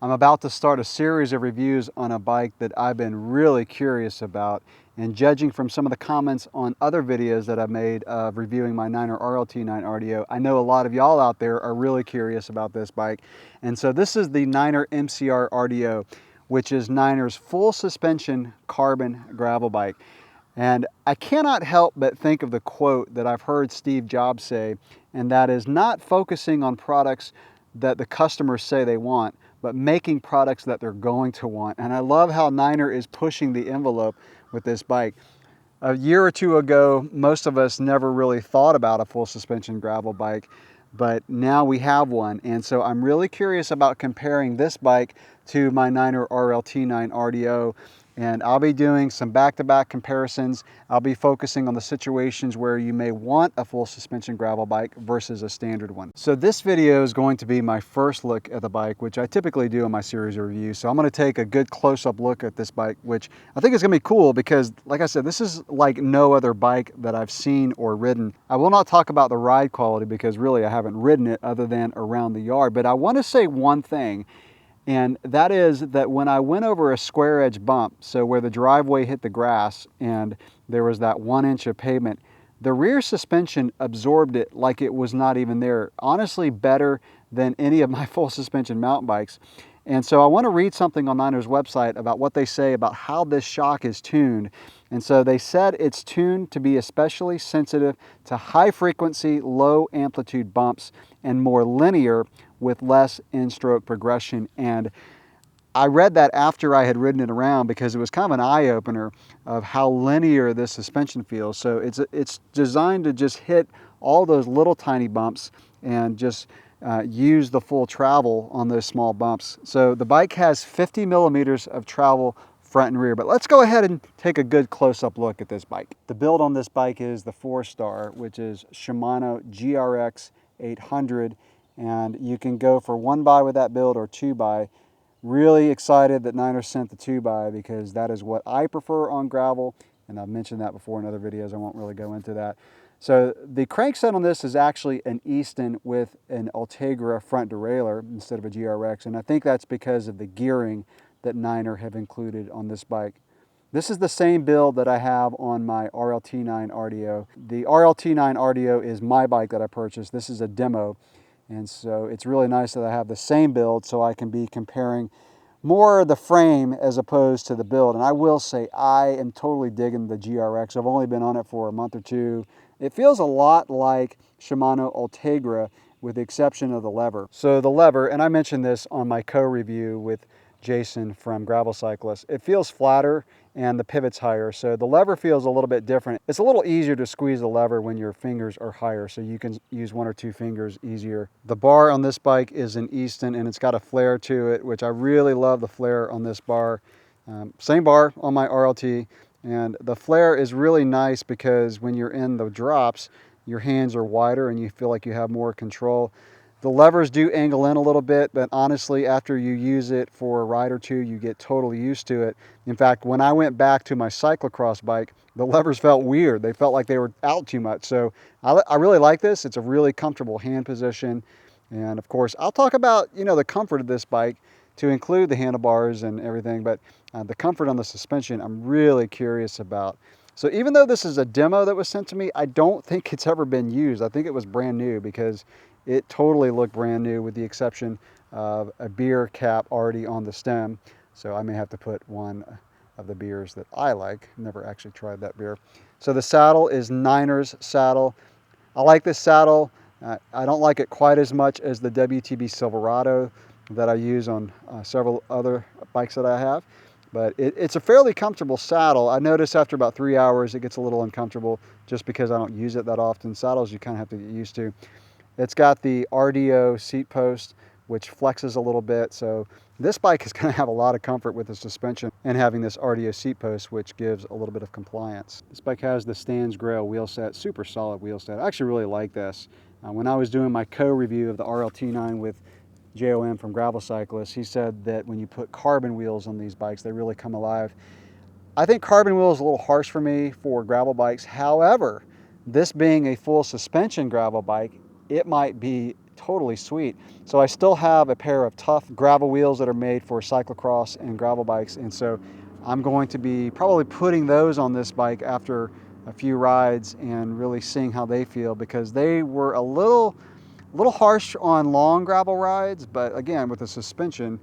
I'm about to start a series of reviews on a bike that I've been really curious about, and judging from some of the comments on other videos that I've made of reviewing my Niner RLT9 RDO, I know a lot of y'all out there are really curious about this bike. And so this is the Niner MCR RDO, which is Niner's full suspension carbon gravel bike. And I cannot help but think of the quote that I've heard Steve Jobs say, and that is not focusing on products that the customers say they want, but making products that they're going to want. And I love how Niner is pushing the envelope with this bike. A year or two ago, most of us never really thought about a full suspension gravel bike, but now we have one. And so I'm really curious about comparing this bike to my Niner RLT9 RDO. And I'll be doing some back-to-back comparisons. I'll be focusing on the situations where you may want a full suspension gravel bike versus a standard one. So this video is going to be my first look at the bike, which I typically do in my series of reviews. So I'm going to take a good close-up look at this bike, which I think is going to be cool because, like I said, this is like no other bike that I've seen or ridden. I will not talk about the ride quality because really I haven't ridden it other than around the yard. But I want to say one thing, and that is that when I went over a square edge bump, so where the driveway hit the grass and there was that 1 inch of pavement, the rear suspension absorbed it like it was not even there. Honestly, better than any of my full suspension mountain bikes. And so I want to read something on Niner's website about what they say about how this shock is tuned. And so they said it's tuned to be especially sensitive to high frequency, low amplitude bumps and more linear with less in-stroke progression. And I read that after I had ridden it around because it was kind of an eye-opener of how linear this suspension feels. So it's designed to just hit all those little tiny bumps and just use the full travel on those small bumps. So the bike has 50 millimeters of travel front and rear, but let's go ahead and take a good close-up look at this bike. The build on this bike is the 4-star, which is Shimano GRX 800, and you can go for 1x with that build or 2x. Really excited that Niner sent the 2x because that is what I prefer on gravel, and I've mentioned that before in other videos. I won't really go into that. So the crankset on this is actually an Easton with an Ultegra front derailleur instead of a GRX, and I think that's because of the gearing that Niner have included on this bike. This is the same build that I have on my RLT9 RDO. The RLT9 RDO is my bike that I purchased. This is a demo. And so it's really nice that I have the same build so I can be comparing more of the frame as opposed to the build. And I will say I am totally digging the GRX. I've only been on it for a month or two. It feels a lot like Shimano Ultegra with the exception of the lever. So the lever, and I mentioned this on my co-review with Jason from Gravel Cyclist, it feels flatter and the pivot's higher. So the lever feels a little bit different. It's a little easier to squeeze the lever when your fingers are higher, so you can use 1 or 2 fingers easier. The bar on this bike is an Easton and it's got a flare to it, which I really love the flare on this bar. Same bar on my RLT, and the flare is really nice because when you're in the drops, your hands are wider and you feel like you have more control. The levers do angle in a little bit, but honestly, after you use it for a ride or two, you get totally used to it. In fact, when I went back to my cyclocross bike, the levers felt weird. They felt like they were out too much. So I really like this. It's a really comfortable hand position. And of course, I'll talk about, the comfort of this bike to include the handlebars and everything, but the comfort on the suspension, I'm really curious about. So even though this is a demo that was sent to me, I don't think it's ever been used. I think it was brand new because it totally looked brand new with the exception of a beer cap already on the stem. So I may have to put one of the beers that I like. Never actually tried that beer. So the saddle is Niner's saddle. I like this saddle. I don't like it quite as much as the WTB Silverado that I use on several other bikes that I have. But it's a fairly comfortable saddle. I notice after about 3 hours it gets a little uncomfortable just because I don't use it that often. Saddles you kind of have to get used to. It's got the RDO seat post, which flexes a little bit. So this bike is going to have a lot of comfort with the suspension and having this RDO seat post, which gives a little bit of compliance. This bike has the Stans Grail wheel set, super solid wheel set. I actually really like this. When I was doing my co-review of the RLT9 with JOM from Gravel Cyclist, he said that when you put carbon wheels on these bikes, they really come alive. I think carbon wheel is a little harsh for me for gravel bikes. However, this being a full suspension gravel bike, it might be totally sweet. So I still have a pair of tough gravel wheels that are made for cyclocross and gravel bikes, and so I'm going to be probably putting those on this bike after a few rides and really seeing how they feel, because they were a little harsh on long gravel rides, but again, with the suspension,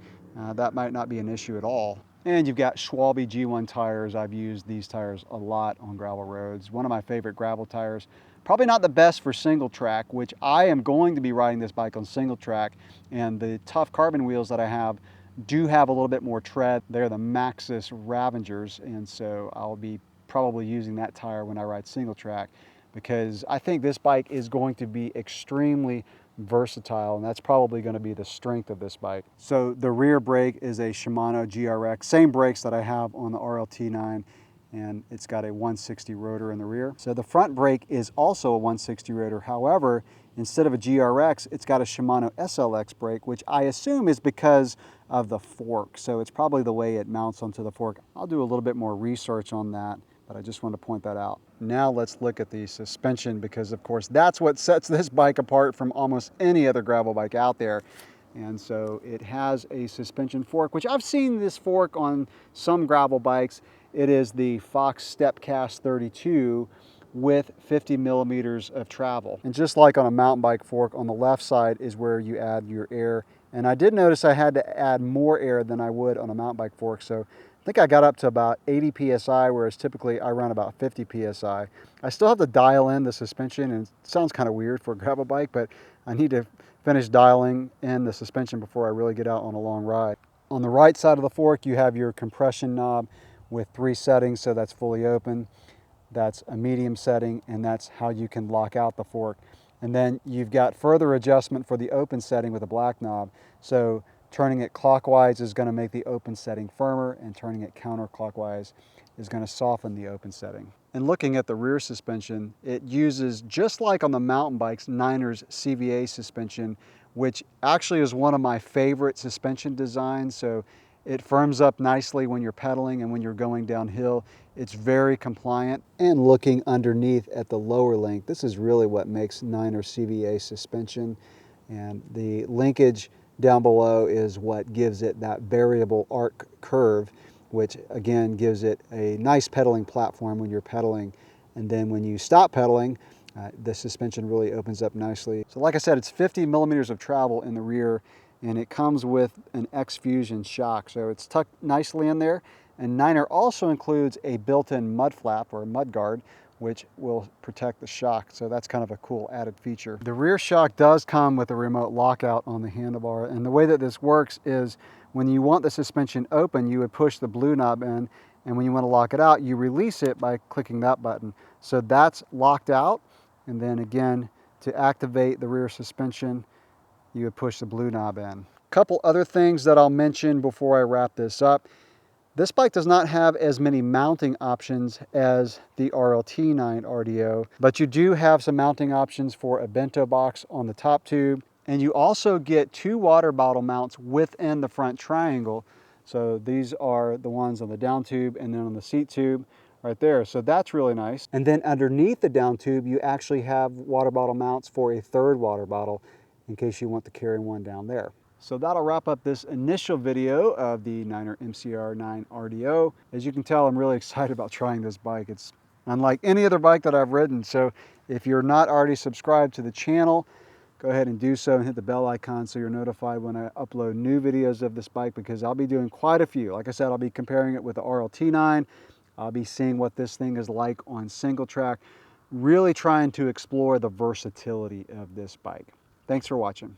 that might not be an issue at all. And you've got Schwalbe G1 tires. I've used these tires a lot on gravel roads. One of my favorite gravel tires. Probably not the best for single track, which I am going to be riding this bike on single track, and the tough carbon wheels that I have do have a little bit more tread. They're the Maxxis Ravengers, and so I'll be probably using that tire when I ride single track, because I think this bike is going to be extremely versatile, and that's probably going to be the strength of this bike. So the rear brake is a Shimano GRX, same brakes that I have on the RLT9, and it's got a 160 rotor in the rear. So the front brake is also a 160 rotor. However, instead of a GRX, it's got a Shimano SLX brake, which I assume is because of the fork. So it's probably the way it mounts onto the fork. I'll do a little bit more research on that, but I just wanted to point that out. Now let's look at the suspension, because of course that's what sets this bike apart from almost any other gravel bike out there. And so it has a suspension fork, which I've seen this fork on some gravel bikes. It is the Fox Stepcast 32 with 50 millimeters of travel. And just like on a mountain bike fork, on the left side is where you add your air. And I did notice I had to add more air than I would on a mountain bike fork. So I think I got up to about 80 PSI, whereas typically I run about 50 PSI. I still have to dial in the suspension, and it sounds kind of weird for a gravel bike, but I need to finish dialing in the suspension before I really get out on a long ride. On the right side of the fork, you have your compression knob with 3 settings, so that's fully open. That's a medium setting, and that's how you can lock out the fork. And then you've got further adjustment for the open setting with a black knob. So turning it clockwise is going to make the open setting firmer, and turning it counterclockwise is going to soften the open setting. And looking at the rear suspension, it uses, just like on the mountain bikes, Niner's CVA suspension, which actually is one of my favorite suspension designs. So it firms up nicely when you're pedaling and when you're going downhill. It's very compliant. And looking underneath at the lower link, this is really what makes Niner CVA suspension. And the linkage down below is what gives it that variable arc curve, which again gives it a nice pedaling platform when you're pedaling. And then when you stop pedaling, the suspension really opens up nicely. So like I said, it's 50 millimeters of travel in the rear, and it comes with an X-Fusion shock. So it's tucked nicely in there. And Niner also includes a built-in mud flap or a mud guard, which will protect the shock. So that's kind of a cool added feature. The rear shock does come with a remote lockout on the handlebar. And the way that this works is when you want the suspension open, you would push the blue knob in. And when you want to lock it out, you release it by clicking that button. So that's locked out. And then again, to activate the rear suspension, you would push the blue knob in. A couple other things that I'll mention before I wrap this up. This bike does not have as many mounting options as the RLT9 RDO, but you do have some mounting options for a bento box on the top tube. And you also get 2 water bottle mounts within the front triangle. So these are the ones on the down tube and then on the seat tube right there. So that's really nice. And then underneath the down tube, you actually have water bottle mounts for a 3rd water bottle in case you want to carry one down there. So that'll wrap up this initial video of the Niner MCR9 RDO. As you can tell, I'm really excited about trying this bike. It's unlike any other bike that I've ridden. So if you're not already subscribed to the channel, go ahead and do so and hit the bell icon so you're notified when I upload new videos of this bike, because I'll be doing quite a few. Like I said, I'll be comparing it with the RLT9. I'll be seeing what this thing is like on single track, really trying to explore the versatility of this bike. Thanks for watching.